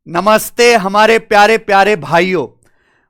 नमस्ते हमारे प्यारे प्यारे भाइयों।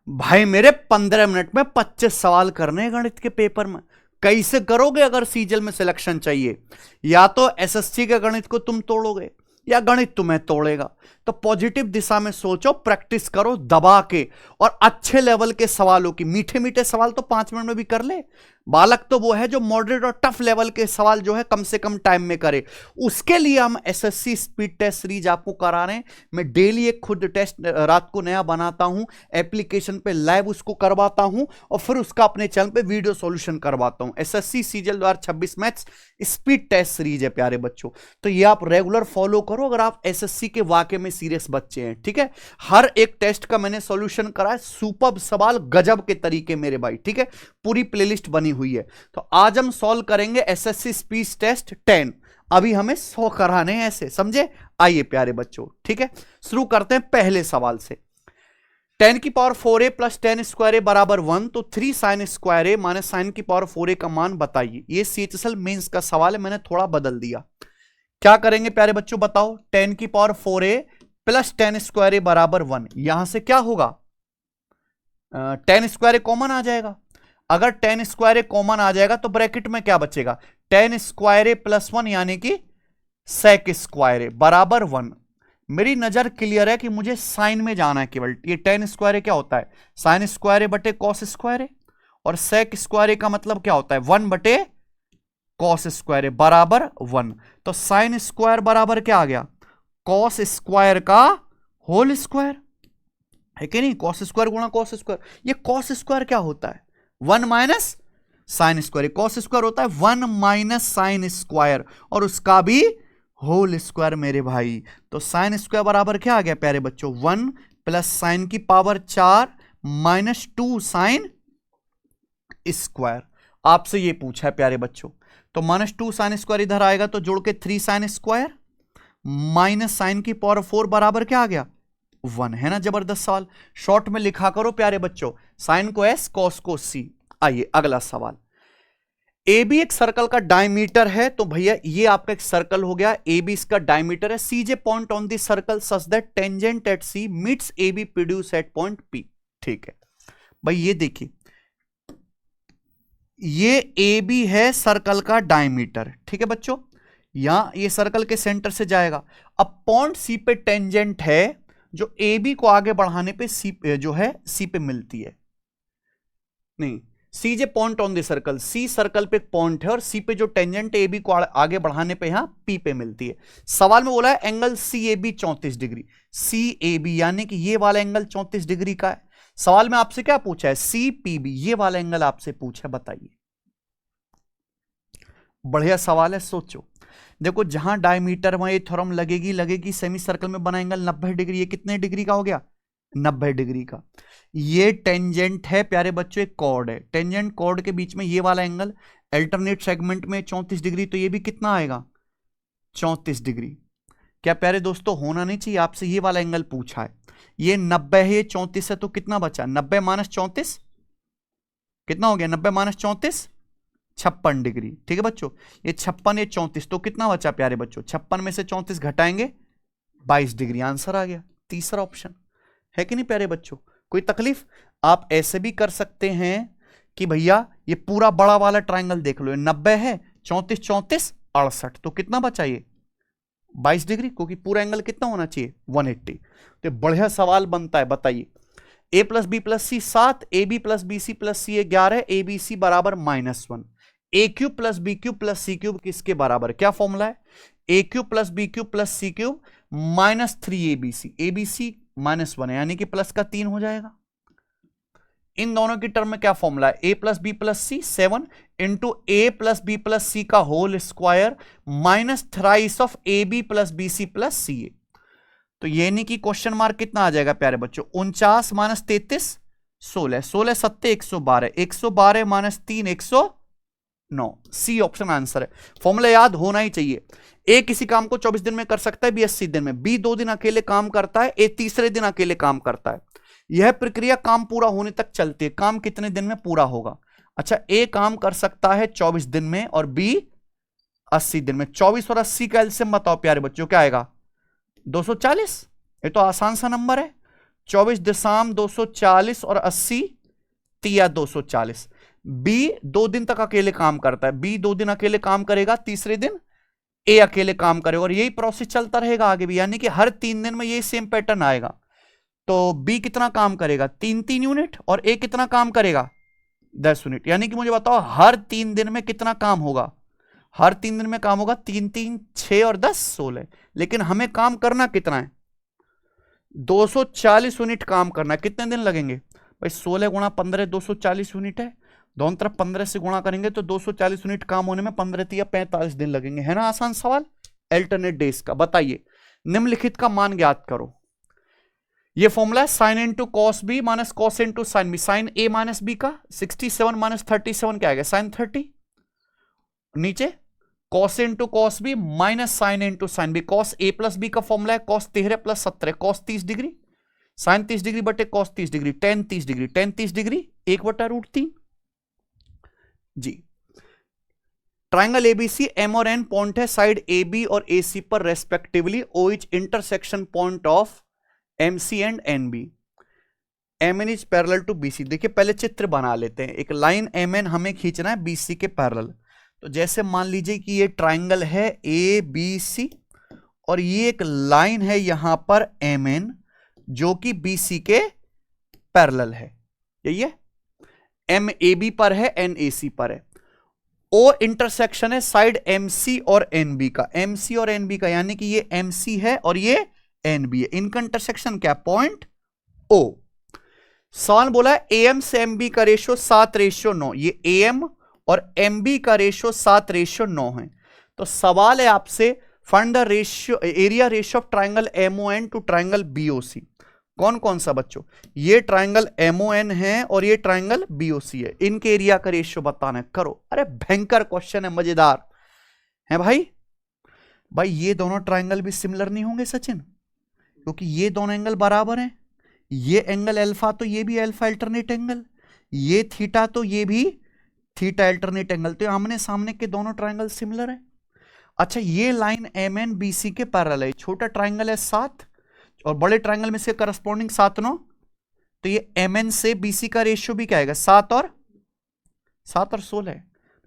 भाई मेरे 15 मिनट में 25 सवाल करने हैं गणित के पेपर में। कैसे करोगे? अगर सीजल में सिलेक्शन चाहिए, या तो एसएससी के गणित को तुम तोड़ोगे या गणित तुम्हें तोड़ेगा। तो पॉजिटिव दिशा में सोचो, प्रैक्टिस करो दबा के, और अच्छे लेवल के सवालों की। मीठे मीठे सवाल तो 5 मिनट में भी कर ले। बालक तो वो है जो मॉडरेट और टफ लेवल के सवाल जो है कम से कम टाइम में करे। उसके लिए हम एसएससी स्पीड टेस्ट सीरीज आपको करा रहे हैं। मैं डेली एक खुद टेस्ट रात को नया बनाता हूं, एप्लीकेशन पे लाइव उसको करवाता हूं, और फिर उसका अपने चैनल पे वीडियो सॉल्यूशन करवाता हूं। SSC सीजल 2026 maths speed test series है प्यारे बच्चों। तो ये आप रेगुलर फॉलो करो अगर आप एसएससी के वाकई में सीरियस बच्चे हैं। ठीक है, हर एक टेस्ट का मैंने सॉल्यूशन करा है, सुपर्ब सवाल, गजब के तरीके मेरे भाई। ठीक है, पूरी प्लेलिस्ट बनी हुई है। तो आज हम सॉल्व करेंगे एसएससी स्पीच टेस्ट 10। अभी हमें 100 कराने हैं, ऐसे समझे? आइए प्यारे बच्चों, ठीक है, शुरू करते हैं पहले सवाल से। 10 की पावर 4a प्लस 10 स्क्वायर ए बराबर 1, तो 3 साइन स्क्वायर ए माइनस साइन की पावर 4a का मान बताइए। ये सीएचएसएल मेंस का सवाल है, मैंने थोड़ा बदल दिया। क्या करेंगे प्यारे बच्चों बताओ? 10 की पावर 4a प्लस 10 स्क्वायर ए बराबर 1। यहां से क्या होगा? 10 स्क्वायर ए कॉमन आ जाएगा। अगर 10 स्क्वायर ए कॉमन आ जाएगा तो ब्रैकेट में क्या बचेगा? 10 स्क्वायर ए प्लस 1 यानी कि सेक स्क्वायर ए बराबर 1। मेरी नजर क्लियर है कि मुझे साइन में जाना है केवल। ये 10 स्क्वायर ए क्या होता है? साइन स्क्वायर ए बटे कॉस स्क्वायर ए, और सेक स्क्वायर ए का मतलब क्या होता है? 1 बटे कॉस स्क्वायर ए बराबर 1। तो साइन स्क्वायर बराबर क्या आ गया? कॉस स्क्वायर का होल स्क्वायर, है कि नहीं? कॉस स्क्वायर गुणा कॉस स्क्वायर। ये कॉस स्क्वायर क्या होता है? 1 minus sine square. Cos square होता है 1 माइनस साइन स्क्वायर, और उसका भी होल स्क्वायर मेरे भाई। तो साइन स्क्वायर बराबर क्या आ गया प्यारे बच्चों? 1 प्लस साइन की पावर 4 माइनस 2 साइन स्क्वायर। आपसे ये पूछा है प्यारे बच्चों, तो माइनस 2 साइन स्क्वायर इधर आएगा तो जोड़ के 3 साइन स्क्वायर माइनस साइन की पावर 4 बराबर क्या आ गया? 1। है ना जबरदस्त सवाल? शॉर्ट में लिखा करो प्यारे बच्चों, साइन को एस, कॉस को सी। आइए अगला सवाल। ए बी एक सर्कल का डायमीटर है, तो भैया ये आपका एक सर्कल हो गया, ए बी इसका डायमीटर है। C J point on the circle such that tangent at C meets A B produce at point P. ठीक है भाई, ये देखिए, ये ए बी है सर्कल का डायमीटर। ठीक है बच्चों, यहां ये सर्कल के सेंटर से जाएगा। अब पॉइंट सी पे टेंजेंट है जो ए बी को आगे बढ़ाने पे सी जो है सी पे मिलती है। नहीं, C J point on the circle, C circle पे एक पॉइंट है और सी पे जो टेंजेंट ए बी को आगे बढ़ाने पे यहां पी पे मिलती है। सवाल में बोला है एंगल सी ए बी 34 डिग्री। सी ए बी यानी कि ये वाला एंगल 34 डिग्री का है। सवाल में आपसे क्या पूछा है? सी पी बी, ये वाला एंगल आपसे पूछा है, बताइए। बढ़िया सवाल है, सोचो। देखो, जहां डायमीटर में ये थ्योरम लगेगी सेमी सर्कल में बना एंगल 90 डिग्री। ये कितने डिग्री का हो गया? 90 डिग्री का। ये टेंजेंट है प्यारे बच्चों, एक कॉर्ड है। टेंजेंट कॉर्ड के बीच में ये वाला एंगल अल्टरनेट सेगमेंट में 34 डिग्री, तो ये भी कितना आएगा? 34 डिग्री। क्या प्यारे दोस्तों होना नहीं चाहिए? आपसे ये वाला एंगल पूछा है, ये 90 है, ये 34 है, तो कितना बचा? 90 माइनस 34 कितना हो गया? 90 माइनस 34 56 डिग्री। ठीक है बच्चों, ये 56, ये 34, तो कितना बचा प्यारे बच्चों? 56 में से 34 घटाएंगे 22 डिग्री। आंसर आ गया, तीसरा ऑप्शन। है कि नहीं प्यारे बच्चों? कोई तकलीफ? आप ऐसे भी कर सकते हैं कि भैया ये पूरा बड़ा वाला ट्राइंगल देख लो, 90 है, 34 34 68, तो कितना बचा? ये 22 डिग्री, क्योंकि पूरा एंगल कितना होना चाहिए? 180। तो बढ़िया सवाल बनता है, बताइए। A plus B plus C 7, A B plus B C plus C 11, A B C बराबर -1। A cube plus B cube plus C cube किसके बराबर? क्या फॉर्मूला है? A cube plus B cube plus C cube -3 A B C. A B C -1 है, यानी कि plus का 3 हो जाएगा। इन दोनों की टर्म में क्या फॉर्मूला है? A plus B plus C 7 into A plus B plus C का whole square minus thrice of A B plus B C plus C A. तो यानी कि क्वेश्चन मार्क कितना आ जाएगा प्यारे बच्चों? 49 माइनस 33 16, 16 सत्ते 112, 112 माइनस 3 109। सी ऑप्शन आंसर है। फॉर्मूला याद होना ही चाहिए। ए किसी काम को 24 दिन में कर सकता है, बी 80 दिन में, बी 2 दिन अकेले काम करता है, ए तीसरे दिन अकेले काम करता है। यह प्रक्रिया काम पूरा होने तक चलती है। काम कितने दिन में पूरा होगा? अच्छा, ए काम कर सकता है 24 दिन में और बी 80 दिन में। 24 और 80 का एलसीएम बताओ प्यारे बच्चों, क्या आएगा? 240। ये तो आसान सा नंबर है। 24.240 और 80 तिया 240। बी 2 दिन तक अकेले काम करता है, बी 2 दिन अकेले काम करेगा, तीसरे दिन ए अकेले काम करेगा, और यही प्रोसेस चलता रहेगा आगे भी, यानी कि हर 3 दिन में यही सेम पैटर्न आएगा। तो बी कितना काम करेगा? 3 यूनिट, और ए कितना काम करेगा? 10 यूनिट। यानी कि मुझे बताओ हर 3 दिन में कितना काम होगा? हर 3 दिन में काम होगा 3 3 6 और 10 16। लेकिन हमें काम करना कितना है? 240 यूनिट काम करना है। कितने दिन लगेंगे भाई? 16 गुणा 15 240 यूनिट है, दोनों तरफ 15 से गुणा करेंगे तो 240 यूनिट काम होने में 15 या 45 दिन लगेंगे। है ना आसान सवाल अल्टरनेट डेज का। बताइए निम्नलिखित का मान ज्ञात करो। ये फॉर्मूला है sine into cos B minus cos into sine B. Sine A minus B का 67 माइनस 37 क्या आएगा? साइन 30। नीचे cos into cos B minus sine into sine B. Cos A plus B का फॉर्मूला है cos 13 plus 17, cos 30 degree, sine 30 degree बटे cos 30 degree, tan 30 degree, tan 30 degree 1/√3 जी। Triangle ABC M और एन पॉइंट है side A B और A C पर respectively. O is intersection point of M C and N B. M N is parallel to B C. देखिए पहले चित्र बना लेते हैं। एक लाइन एम एन हमें खींचना है बी सी के पैरेलल। तो जैसे मान लीजिए कि ये ट्राइंगल है ए बी सी, और ये एक लाइन है यहां पर एम एन जो कि बी सी के पैरेलल है। यही है, एम ए बी पर है, एन ए सी पर है। ओ इंटरसेक्शन है साइड एम सी और एन बी का, एम सी और एन बी का, यानी कि ये एम सी है और ये एन बी है। इनका इंटरसेक्शन क्या? Point O. सवाल बोला है ए एम से एम बी का रेशियो 7:9। ये ए एम और एम बी का रेशियो 7:9 है। तो सवाल है आपसे find the ratio area ratio of triangle MON to triangle BOC. कौन कौन सा बच्चों? ये ट्राइंगल एमओएन है और ये ट्राइंगल बीओसी है, इनके एरिया का रेशियो बताना है। करो। अरे भयंकर क्वेश्चन है, मजेदार है भाई। भाई ये दोनों ट्राइंगल भी सिमिलर नहीं होंगे सचिन, क्योंकि ये दोनों एंगल बराबर हैं। ये एंगल अल्फा तो ये भी अल्फा अल्टरनेट एंगल, ये थीटा तो ये भी थीटा अल्टरनेट एंगल। तो आमने सामने के दोनों ट्राइंगल सिमिलर है। अच्छा ये line M N B C के पैरेलल है। छोटा ट्राइंगल है 7 और बड़े ट्राइंगल में से करस्पॉन्डिंग 7 9। तो ये एम एन से बी सी का रेशियो भी क्या आएगा? 7 और 16 है।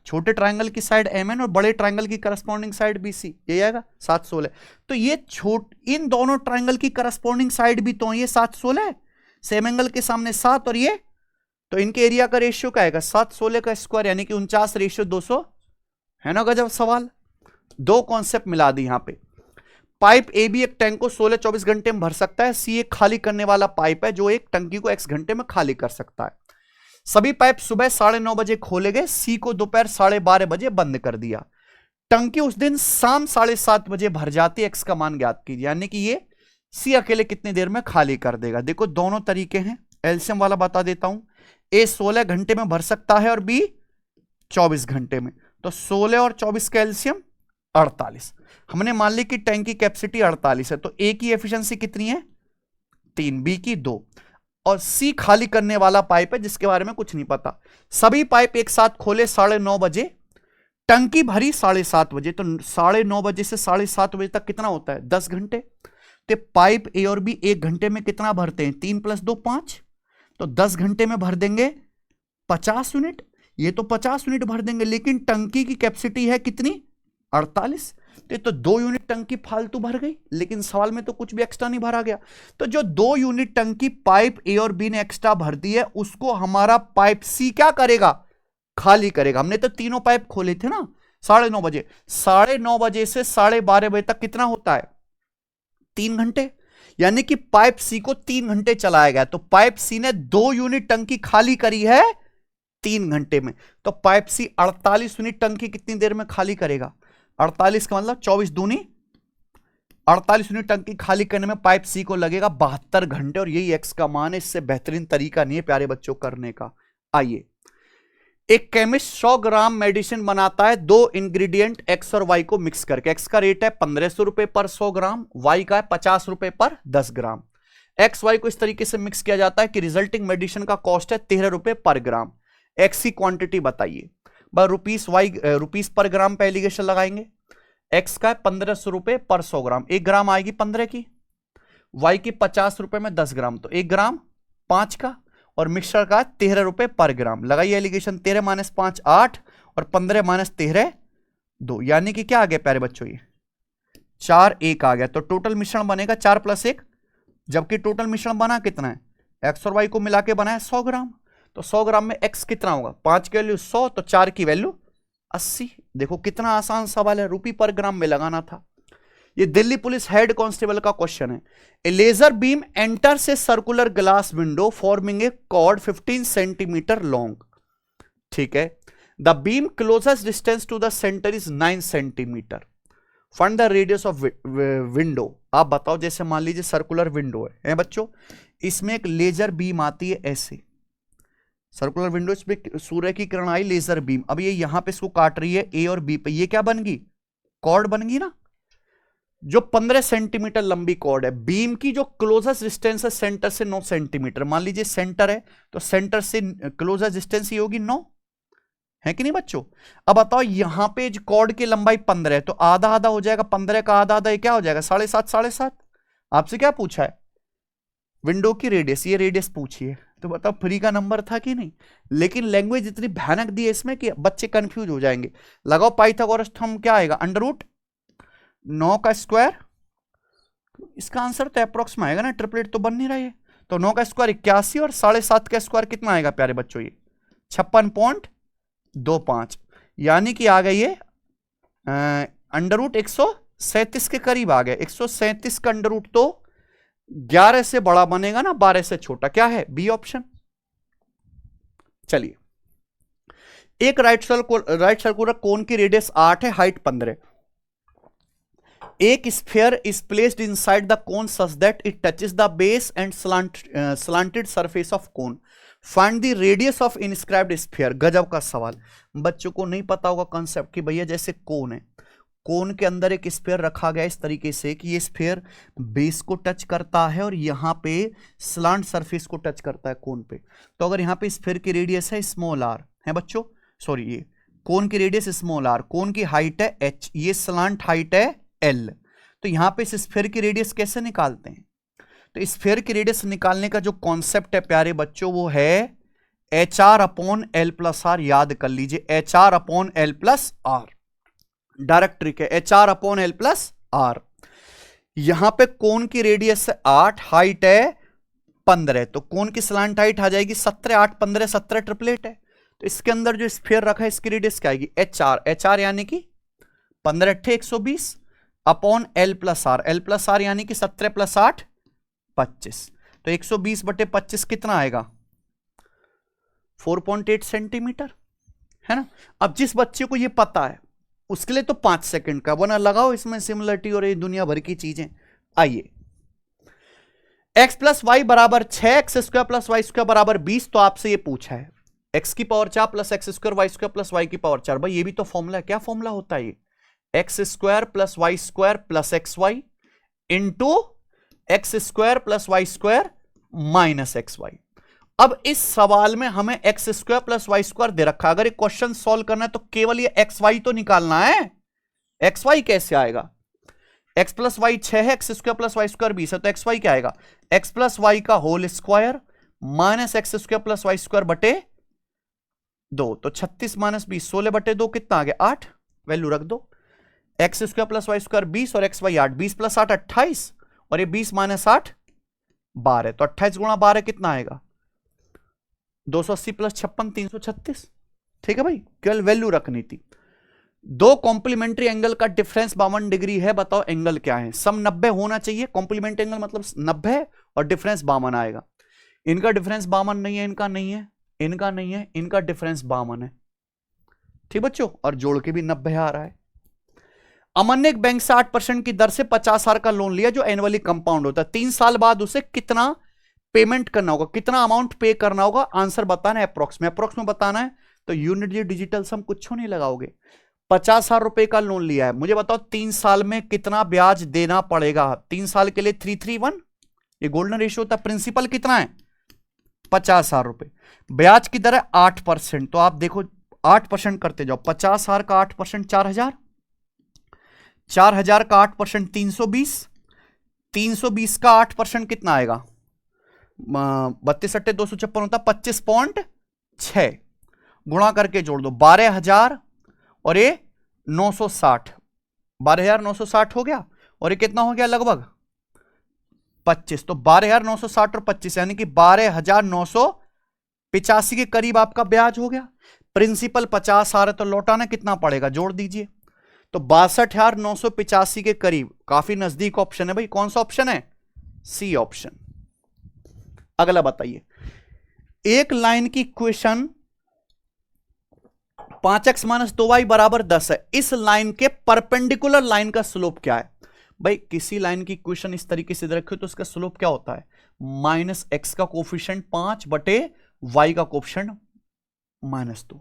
छोटे ट्राइंगल की साइड एम एन और बड़े ट्राइंगल की करस्पॉन्डिंग साइड बी सी, ये आएगा 7 16। तो ये इन दोनों ट्राइंगल की करस्पॉन्डिंग साइड भी तो ये 7 16, सेम एंगल के सामने 7 और ये, तो इनके एरिया का रेशियो क्या आएगा? 7 16 का स्क्वायर, यानी कि 49:200। है ना गजब सवाल। दो कॉन्सेप्ट मिला दी यहां पे। पाइप ए बी एक टैंक को 16-24 घंटे में भर सकता है। सी एक खाली करने वाला पाइप है जो एक टंकी को x घंटे में खाली कर सकता है। सभी पाइप सुबह 9:30 बजे खोले गए, सी को दोपहर 12:30 बजे बंद कर दिया। टंकी उस दिन शाम 7:30 बजे भर जाती है। x का मान ज्ञात कीजिए, यानी कि ये सी अकेले कितनी देर में खाली कर देगा। देखो दोनों तरीके हैं, एलसीएम वाला बता देता हूं। ए 16 घंटे में भर सकता है और बी 24 घंटे में। तो 16 और 24 का एलसीएम 48। हमने मान ली कि टैंक की कैपेसिटी 48 है, तो ए की एफिशिएंसी कितनी है? 3, बी की 2, और सी खाली करने वाला पाइप है जिसके बारे में कुछ नहीं पता। सभी पाइप एक साथ खोले 9:30 बजे, टंकी भरी 7:30 बजे। तो 9:30 बजे से 7:30 बजे तक कितना होता है? 10 घंटे। तो पाइप ए और बी 1 घंटे में कितना भरते हैं? 3 + 2 5। तो 10 घंटे में भर देंगे 50 यूनिट। ये तो 50 यूनिट भर देंगे, लेकिन टंकी की कैपेसिटी है कितनी? 48। तो 2 यूनिट टंकी फालतू भर गई, लेकिन सवाल में तो कुछ भी एक्स्ट्रा नहीं भरा गया। तो जो 2 यूनिट टंकी पाइप ए और बी ने एक्स्ट्रा भर दी है, उसको हमारा पाइप सी क्या करेगा? खाली करेगा। हमने तो तीनों पाइप खोले थे ना 9:30 बजे। 9:30 बजे से 12:30 बजे तक कितना होता है? 3 घंटे। यानी कि पाइप सी को 3 घंटे चलाया गया। तो पाइप सी ने 2 यूनिट टंकी खाली करी है 3 घंटे में। तो पाइप सी 48 यूनिट टंकी कितनी देर में खाली करेगा? 48 का मतलब 24 दूनी 48 यूनिट टंकी खाली करने में पाइप सी को लगेगा 72 घंटे, और यही एक्स का मान है। इससे बेहतरीन तरीका नहीं है प्यारे बच्चों करने का। आइए, एक केमिस्ट 100 ग्राम मेडिसिन बनाता है 2 इंग्रेडिएंट एक्स और वाई को मिक्स करके। एक्स का रेट है 1500 रुपए पर 100 ग्राम, वाई का है 50 रुपए पर 10 ग्राम। एक्स वाई को इस तरीके से मिक्स किया जाता है कि रिजल्टिंग मेडिसिन का कॉस्ट है 13 रुपए पर ग्राम। एक्स की क्वांटिटी बताइए। रुपीस पर ग्राम पे एलिगेशन लगाएंगे। एक्स का है 1500 रुपए पर 100 ग्राम, 1 ग्राम आएगी 15 की। वाई की 50 रुपए में 10 ग्राम, तो 1 ग्राम 5 का, और मिक्सचर का 13 रुपए पर ग्राम। लगाइए एलिगेशन, 13 - 5 8 और 15 - 13 2, यानी कि क्या आ गया प्यारे बच्चों, ये 4 1 आ गया। तो टोटल मिश्रण बनेगा 4 + 1, जबकि टोटल मिश्रण बना कितना है, एक्स और वाई को मिला के बना है 100 ग्राम। तो 100 ग्राम में एक्स कितना होगा, 5 की वैल्यू 100, तो 4 की वैल्यू 80। देखो कितना आसान सवाल है, रुपये पर ग्राम में लगाना था। ये दिल्ली पुलिस हेड कांस्टेबल का क्वेश्चन है। A laser beam enters a circular glass window forming a chord 15 centimetre long. ठीक है, the beam closest distance to the centre is 9 centimetre. Find the radius of window. आप बताओ, जैसे मान लीजिए circular window है बच्चों, इसमें एक लेजर बीम आती है ऐसे, सर्कुलर विंडो, इसमें सूर्य की किरण आई, लेजर बीम, अब ये यहां पे इसको काट रही है ए और बी पे, ये क्या बन गई, कॉर्ड बन गई ना, जो 15 सेंटीमीटर लंबी कॉर्ड है। बीम की जो क्लोजेस्ट डिस्टेंस है सेंटर से 9 सेंटीमीटर, मान लीजिए सेंटर है तो सेंटर से क्लोजेस्ट डिस्टेंस ये होगी 9, है कि नहीं बच्चों। अब बताओ यहां पे कॉर्ड की लंबाई 15 है, तो आधा आधा हो जाएगा, 15 का आधा आधा ये क्या हो जाएगा, 7.5 7.5। आपसे क्या पूछा है, विंडो की रेडियस, ये रेडियस पूछी है, तो बताओ फ्री का नंबर था कि नहीं। लेकिन लैंग्वेज इतनी भयानक दी है इसमें कि बच्चे कंफ्यूज हो जाएंगे। लगाओ पाइथागोरस थ्योरम, क्या आएगा, √9 का स्क्वायर, इसका आंसर तो अप्रोक्स में आएगा ना, ट्रिपलेट तो बन नहीं रहा है। तो 9 का स्क्वायर 81 और 7.5 का स्क्वायर कितना आएगा प्यारे बच्चों, ये 56.25, यानी कि आ गई ये √137 के करीब आ गए। 137 का अंडर तो 11 से बड़ा बनेगा ना, 12 से छोटा, क्या है, बी ऑप्शन। चलिए, एक राइट सर्कुलर कोन की रेडियस 8 है, हाइट 15। एक sphere is placed inside the cone such that it touches the base and slanted surface of cone. Find the radius of inscribed sphere. गजब का सवाल, बच्चों को नहीं पता होगा कंसेप्ट कि भैया जैसे कोन है, कोन के अंदर एक स्फीयर रखा गया इस तरीके से कि ये स्फीयर बेस को टच करता है और यहां पे स्लांट सरफेस को टच करता है कोन पे। तो अगर यहां पे स्फीयर की रेडियस है स्मॉल r है बच्चों, सॉरी ये कोन की रेडियस स्मॉल r, कोन की हाइट है h, ये स्लांट हाइट है l, तो यहां पे इस स्फीयर की रेडियस कैसे निकालते हैं। तो स्फीयर की रेडियस निकालने का जो कॉन्सेप्ट है प्यारे बच्चों वो है HR/L+R। याद कर लीजिए, HR/L+R, डायरेक्ट ट्रिक है, HR/L+R। यहां पे कोन की रेडियस है 8, हाइट है 15, तो कोन की स्लांट हाइट आ जाएगी 17, 8 15 17, ट्रिपलेट है। तो इसके अंदर जो स्फीयर रखा है इसकी रेडियस क्या आएगी, HR यानी कि 15 × 120 अपॉन L+R, L+R यानी कि 17 + 8 25, तो 120/25 कितना आएगा, 4.8 सेंटीमीटर, है ना। अब जिस बच्चे को ये पता है उसके लिए तो 5 सेकंड का, वरना लगाओ इसमें सिमिलरिटी और ये दुनिया भर की चीजें। आइए, x + y = 6, x² + y² = 20, तो आपसे ये पूछा है x की पावर 4 + x² y² + y की पावर 4। भाई ये भी तो फॉर्मूला है, क्या फॉर्मूला होता है ये, x² + y² + xy into x² + y² - xy। अब इस सवाल में हमें x² + y² दे रखा है, अगर ये क्वेश्चन सॉल्व करना है तो केवल ये xy तो निकालना है। xy कैसे आएगा, x + y 6 है, x² + y² 20 है, तो xy क्या आएगा, x + y का whole square minus x² + y² बटे 2, तो 36 - 20 16/2 कितना आ गया, 8, वैल्यू रख दो। x² + y² 20 और xy 8, 20 + 8 28, और ये 20 - 8 12, तो 28 × 12 कितना आएगा, 280 + 56 336। ठीक है भाई, केवल वैल्यू रखनी थी। दो कॉम्प्लीमेंट्री एंगल का डिफरेंस 52 डिग्री है, बताओ एंगल क्या है। सम 90 होना चाहिए, कॉम्प्लीमेंट्री एंगल मतलब 90 और डिफरेंस 52 आएगा। इनका डिफरेंस 52 नहीं है, इनका नहीं है, इनका नहीं है, इनका डिफरेंस 52 है। ठीक बच्चों, और जोड़ के भी 90 आ रहा है। अमन ने एक बैंक से 8% की दर से 50,000 का लोन लिया जो एनुअली कंपाउंड होता है। 3 साल बाद उसे कितना पेमेंट करना होगा, कितना अमाउंट पे करना होगा, आंसर बताना है, अप्रोक्स में बताना है। तो यूनिट डिजिटल सम कुछ नहीं लगाओगे। 50,000 रुपए का लोन लिया है, मुझे बताओ 3 साल में कितना ब्याज देना पड़ेगा। 3 साल के लिए 331, ये गोल्डन रेशियो होता है। प्रिंसिपल कितना है, 50,000 रुपए, ब्याज की दर है 8%, तो आप देखो 8% करते जाओ। 50,000 का 8% 4,000, 4,000 का 8% 320, 320 का 8% कितना आएगा? 32 अट्टे 256 होता, 25.6 गुणा करके जोड़ दो 12,000 और ये 960, 12,960 हो गया और ये कितना हो गया लगभग 25, तो 12,960 और 25 यानी कि 12,985 के करीब आपका ब्याज हो गया। प्रिंसिपल 50 आ रहा तो लौटाना कितना पड़ेगा, जोड़ दीजिए, तो 62,985 के करीब, काफी नजदीक ऑप्शन है भाई। कौन सा ऑप्शन है? C option. अगला बताइए, एक लाइन की इक्वेशन 5x - 2y बराबर 10 है, इस लाइन के परपेंडिकुलर लाइन का स्लोप क्या है? भाई किसी लाइन की इक्वेशन इस तरीके से रखे तो उसका स्लोप क्या होता है? -x का कोफिशिएंट 5 बटे y का कोफिशिएंट -2।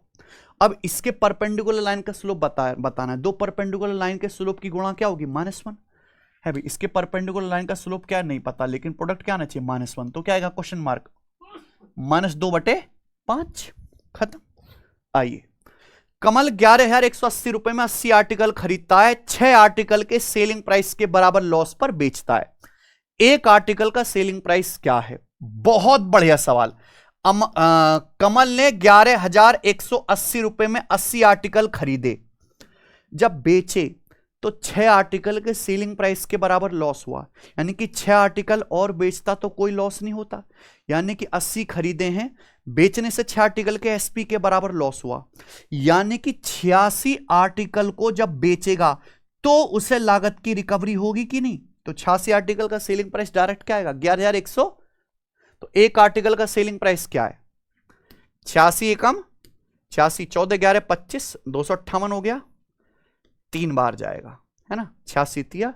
अब इसके परपेंडिकुलर लाइन का स्लोप बताना है। दो परपेंडिकुलर लाइन के स्लोप की गुणा क्या होगी? -1 है भाई। इसके परपेंडिकुलर लाइन का स्लोप क्या नहीं पता, लेकिन प्रोडक्ट क्या आना चाहिए? -1, तो क्या आएगा? क्वेश्चन मार्क -2/5, खत्म। आइए, कमल 11,180 रुपए में 80 आर्टिकल खरीदता है, 6 आर्टिकल के सेलिंग प्राइस के बराबर लॉस पर बेचता है, एक आर्टिकल का सेलिंग प्राइस क्या है? बहुत बढ़िया सवाल। कमल ने 11,180 रुपए में 80 आर्टिकल खरीदे, जब बेचे तो 6 आर्टिकल के सेलिंग प्राइस के बराबर लॉस हुआ, यानी कि 6 आर्टिकल और बेचता तो कोई लॉस नहीं होता, यानी कि 80 खरीदे हैं, बेचने से 6 आर्टिकल के एसपी के बराबर लॉस हुआ, यानी कि 86 आर्टिकल को जब बेचेगा तो उसे लागत की रिकवरी होगी कि नहीं? तो 86 आर्टिकल का सेलिंग प्राइस डायरेक्ट क्या आएगा? 11,100। तो एक आर्टिकल का सेलिंग प्राइस क्या है? 86 एकम 86, 14 11 25, 258 हो गया, 3 बार जाएगा, है ना, 86 तिया,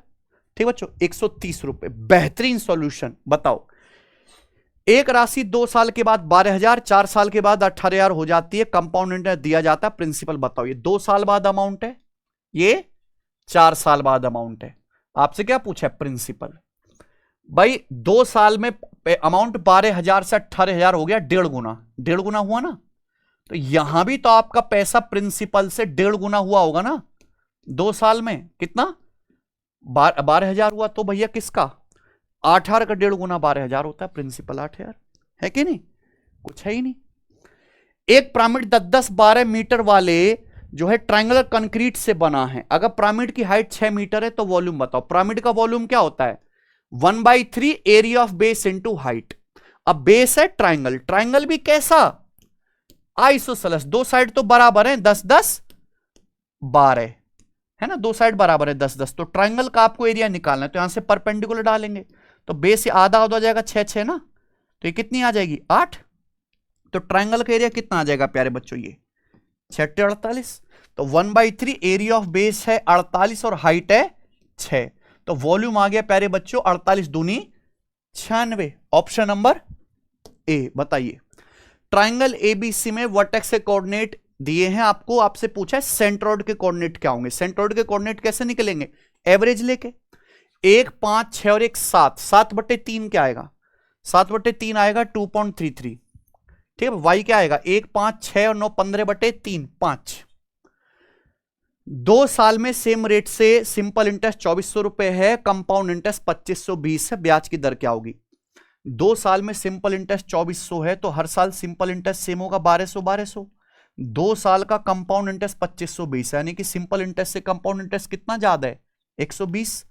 ठीक बच्चों, 130 रुपए। बेहतरीन सॉल्यूशन। बताओ, एक राशि 2 साल के बाद 12,000, 4 साल के बाद 18,000 हो जाती है, कंपाउंड इंटरेस्ट दिया जाता है, प्रिंसिपल बताओ। ये 2 साल बाद अमाउंट है, ये 4 साल बाद अमाउंट है। आपसे क्या पूछा है? प्रिंसिपल। भाई 2 साल में अमाउंट 12,000 से 18,000 हो गया, 1.5 गुना, 1.5 गुना हुआ ना, तो यहां भी तो आपका पैसा प्रिंसिपल से 1.5 गुना हुआ होगा ना। 2 साल में कितना? 12,000 हुआ, तो भैया किसका? 18 का 1.5 गुना 12,000 होता है, प्रिंसिपल 8,000 है कि नहीं? कुछ है ही नहीं। एक पिरामिड 10-10-12 मीटर वाले जो है ट्रायंगुलर कंक्रीट से बना है, अगर पिरामिड की हाइट 6 मीटर है तो वॉल्यूम बताओ। पिरामिड का वॉल्यूम क्या होता है? 1/3 area of base into height. अब बेस है ट्रायंगल, ट्रायंगल भी कैसा? आइसोसेलेस, दो साइड तो बराबर है, 10-10-12 है ना, दो साइड बराबर है 10-10, तो ट्रायंगल का आपको एरिया निकालना है, तो यहां से परपेंडिकुलर डालेंगे, तो बेस से आधा आधा जाएगा, 6-6 ना, तो ये कितनी आ जाएगी? 8। तो ट्रायंगल का एरिया कितना आ जाएगा प्यारे बच्चों? ये 6 48, तो 1/3 एरिया ऑफ बेस है 48 और हाइट है 6, तो वॉल्यूम आ गया प्यारे बच्चों 48 दूनी 96। Option number A. बताइए, ट्रायंगल एबीसी में वर्टेक्स के कोऑर्डिनेट दिए हैं आपको, आपसे पूछा है सेंट्रोइड के कोऑर्डिनेट क्या होंगे। सेंट्रोइड के कोऑर्डिनेट कैसे निकलेंगे? एवरेज लेके, 1 5 6 और 1 7, 7/3 क्या आएगा? 7/3 आएगा 2.33, ठीक है। वाई क्या आएगा? 1 5 6 और 9 15/3, 5। 2 साल में सेम रेट से सिंपल इंटरेस्ट 2,400 रुपए है, कंपाउंड इंटरेस्ट 2,520 है, ब्याज की दर क्या होगी? 2 साल में सिंपल इंटरेस्ट 2,400 है, तो हर साल सिंपल इंटरेस्ट सेम होगा 1,200-1,200। 2 साल का कंपाउंड इंटरेस्ट 2,520 है, यानी कि सिंपल इंटरेस्ट से कंपाउंड इंटरेस्ट कितना ज्यादा है? 120।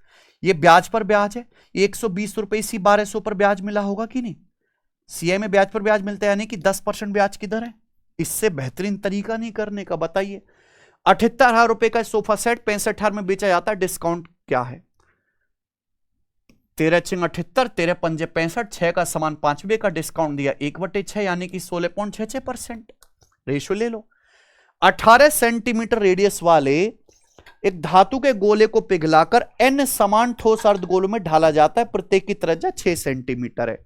ये ब्याज पर ब्याज है, ये 120 रुपए इसी 1,200 पर ब्याज मिला होगा कि नहीं? सीआई में ब्याज पर ब्याज मिलता है, यानी कि 10% ब्याज की दर है। इससे बेहतरीन तरीका नहीं करने का। बताइए, 78,000 रुपए का सोफा सेट 65,000 में बेचा जाता है, डिस्काउंट क्या है? 13 छिंग 78, 13 पंजे 65, 6 का समान 5 का डिस्काउंट दिया 1/6, यानी कि 16.66%। रेशो ले लो। 18 सेंटीमीटर रेडियस वाले एक धातु के गोले को पिघलाकर n समान ठोस अर्धगोलों में ढाला जाता है, प्रत्येक की त्रिज्या 6 सेंटीमीटर है।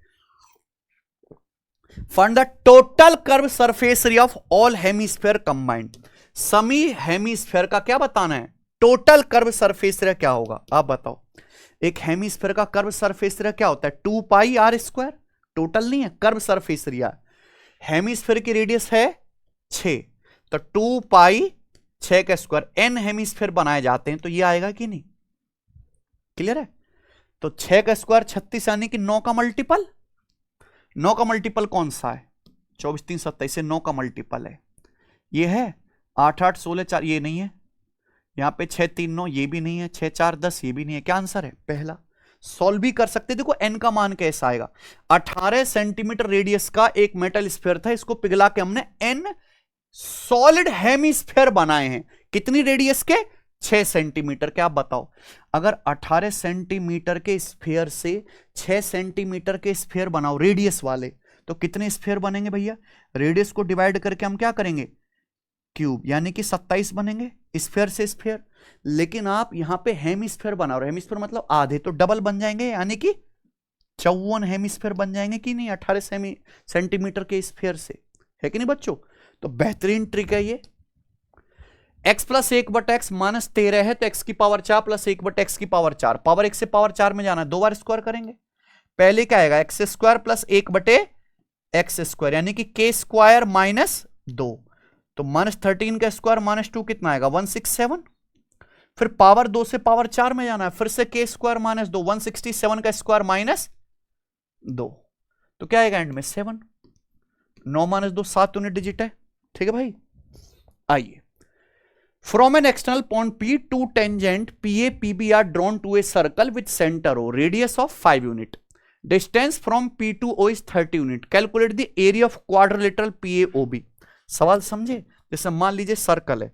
Find the total curve surface area of all hemisphere combined. समी हेमिस्फीयर का क्या बताना है? टोटल कर्व सरफेस एरिया क्या होगा? आप बताओ। एक हेमिस्फीयर का कर्व सरफेस एरिया क्या होता है? 2πr²। टोटल नहीं है, कर्व सरफेस एरिया। हेमिस्फीयर की रेडियस है 6, तो 2π6 का स्क्वायर। n हेमिस्फीयर बनाए जाते हैं, तो ये आएगा कि नहीं? क्लियर है? तो 6 का स्क्वायर 36 यानी कि 9 का मल्टीपल। 9 का मल्टीपल कौन सा है? 24 3 27 से 9 का मल्टीपल है ये है 8 8 16 4, ये नहीं है। यहां पे 6 3 9, ये भी नहीं है। 6 4 10, ये भी नहीं है। क्या आंसर है? पहला। सॉल्व भी कर सकते। देखो एन का मान कैसा आएगा। 18 सेंटीमीटर रेडियस का एक मेटल स्फीयर था, इसको पिघला के हमने एन सॉलिड हेमिस्फीयर बनाए हैं। कितनी रेडियस के? 6 सेंटीमीटर के। आप बताओ, अगर 18 सेंटीमीटर के स्फीयर से 6 सेंटीमीटर के स्फीयर बनाओ रेडियस वाले, तो कितने स्फीयर बनेंगे भैया? रेडियस को डिवाइड करके हम क्या करेंगे? क्यूब, यानी कि 27 बनेंगे स्फीयर से स्फीयर। लेकिन आप यहां पे हेमिस्फीयर बना रहे हो, हेमिस्फीयर मतलब आधे, तो डबल बन जाएंगे, यानी कि 54 हेमिस्फीयर बन जाएंगे कि नहीं 18 सेंटीमीटर के स्फीयर से, है कि नहीं बच्चों? तो बेहतरीन ट्रिक है ये। x प्लस 1/x माइनस 13 है, तो x की पावर 4 प्लस 1/x की पावर 4, पावर 1 से पावर 4 में जाना है, 2 बार स्क्वायर करेंगे। पहले क्या आएगा? x square plus 1/x square, यानी कि k स्क्वायर माइनस 2, तो -13 का स्क्वायर -2 कितना आएगा? 167। फिर पावर 2 से पावर 4 में जाना है, फिर से k स्क्वायर माइनस 2, 167 का स्क्वायर माइनस 2, तो क्या आएगा एंड में? 7। 9 माइनस 2 7 यूनिट डिजिट है, ठीक है भाई। आइए, from an external point P, two tangent PA PB are drawn to a circle with centre O, radius of 5 unit, distance from P to O is 30 unit, calculate the area of quadrilateral PAOB। सवाल समझे? जैसे मान लीजिए circle है,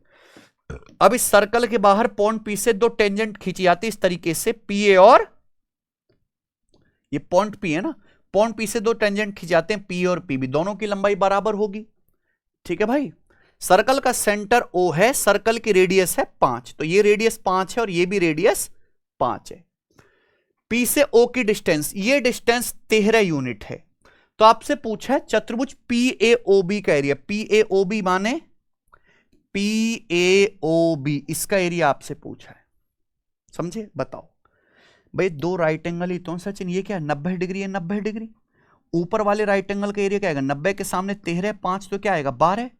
अब इस circle के बाहर पॉइंट P से 2 टेंजेंट खींची जाती है इस तरीके से, PA और ये पॉइंट P है ना, पॉइंट P से 2 टेंजेंट खींच जाते हैं P और PB, दोनों की लंबाई बराबर होगी, ठीक है भाई। सर्कल का सेंटर O है, सर्कल की रेडियस है 5, तो ये रेडियस 5 है और ये भी रेडियस 5 है। P से O की डिस्टेंस, ये डिस्टेंस 13 यूनिट है। तो आपसे पूछा है चतुर्भुज PAOB का एरिया, PAOB माने PAOB, इसका एरिया आपसे पूछा है, समझे? बताओ भाई, 2 राइट एंगल ही तो सचिन, ये क्या है? 90 डिग्री है, 90 डिग्री। ऊपर वाले राइट एंगल का एरिया क्या आएगा? 90 के सामने 13, 5 तो क्या आएगा? 12।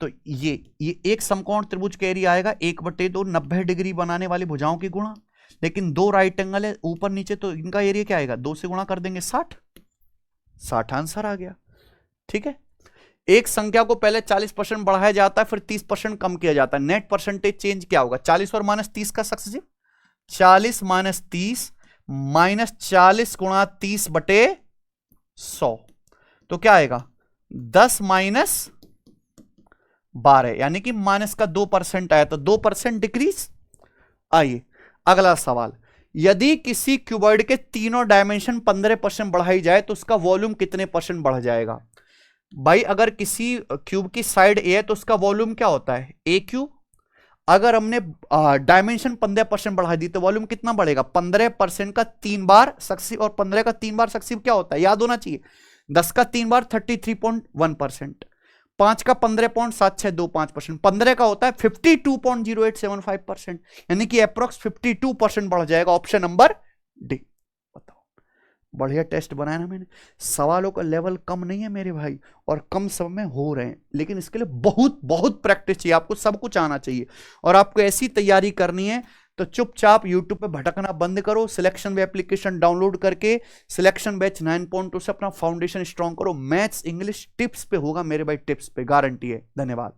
तो ये एक समकोण त्रिभुज का एरिया आएगा 1/2 90 डिग्री बनाने वाली भुजाओं की गुणा। लेकिन 2 राइट एंगल है ऊपर नीचे, तो इनका एरिया क्या आएगा? 2 से गुणा कर देंगे, 60 आंसर आ गया, ठीक है। एक संख्या को पहले 40% बढ़ाया जाता है, फिर 30% कम किया जाता है, नेट परसेंटेज चेंज क्या होगा? 40 और -30 का सक्सेसिव, 40 माइनस 30 माइनस 40 गुणा 30/100, तो क्या आएगा? 10 माइनस 12, यानी कि माइनस का 2% आया, तो 2% डिक्रीज। आइए अगला सवाल, यदि किसी क्यूबॉइड के तीनों डायमेंशन 15% बढ़ाई जाए तो उसका वॉल्यूम कितने % बढ़ जाएगा? भाई अगर किसी क्यूब की साइड ए है तो उसका वॉल्यूम क्या होता है? A cube. अगर हमने डायमेंशन 15% बढ़ा दी तो वॉल्यूम कितना बढ़ेगा? 15% का 3 बार सक्सेसिव, और 15 का 3 बार सक्सेसिव क्या होता है? याद होना चाहिए। 10 का 3 बार 33.1%, 5 का 15.7625%, 15 का होता है 52.0875%, यानी कि अप्रोक्स 52% बढ़ जाएगा। Option number D. बताओ, बढ़िया टेस्ट बनाया ना मैंने। सवालों का लेवल कम नहीं है मेरे भाई, और कम समय में हो रहे हैं, लेकिन इसके लिए बहुत बहुत प्रैक्टिस चाहिए, आपको सब कुछ आना चाहिए। और आपको ऐसी तैयारी करनी है तो चुपचाप यूट्यूब पे भटकना बंद करो, सिलेक्शन बैच एप्लीकेशन डाउनलोड करके सिलेक्शन बैच 9.2 से अपना फाउंडेशन स्ट्रॉन्ग करो। मैथ्स इंग्लिश टिप्स पे होगा मेरे भाई, टिप्स पे गारंटी है। धन्यवाद।